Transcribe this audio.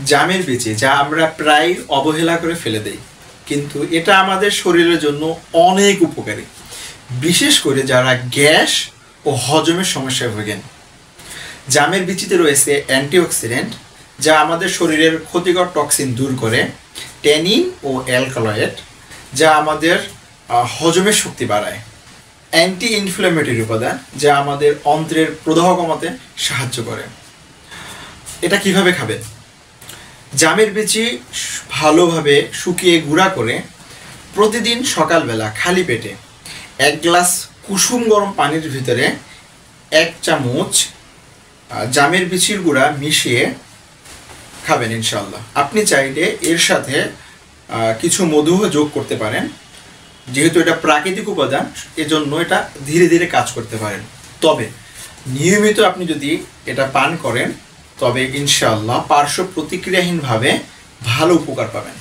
জামের বিচি, যা আমরা প্রায় অবহেলা করে ফেলে দেই, কিন্তু এটা আমাদের শরীরের জন্য অনেক উপকারী, বিশেষ করে যারা গ্যাস ও হজমের সমস্যায় ভোগেন। জামের বিচিতে রয়েছে অ্যান্টিঅক্সিডেন্ট, যা আমাদের শরীরের ক্ষতিকর টক্সিন দূর করে, ট্যানিন ও অ্যালকালয়েড, যা আমাদের হজমের শক্তি বাড়ায়, অ্যান্টি ইনফ্ল্যামেটরি উপাদান, যা আমাদের অন্ত্রের প্রদাহ কমাতে সাহায্য করে। এটা কিভাবে খাবেন? জামের বিচি ভালোভাবে শুকিয়ে গুঁড়া করে প্রতিদিন সকালবেলা খালি পেটে 1 গ্লাস কুসুম গরম পানির ভিতরে 1 চামচ জামের বিচির গুঁড়া মিশিয়ে খাবেন ইনশাআল্লাহ। আপনি চাইলে এর সাথে কিছু মধুও যোগ করতে পারেন, যেহেতু এটা প্রাকৃতিক উপাদান, এজন্য এটা ধীরে ধীরে কাজ করতে পারেন। তবে নিয়মিত আপনি যদি এটা পান করেন তবে ইনশাআল্লাহ পার্শ্ব প্রতিক্রিয়াহীনভাবে ভালো উপকার পাবেন।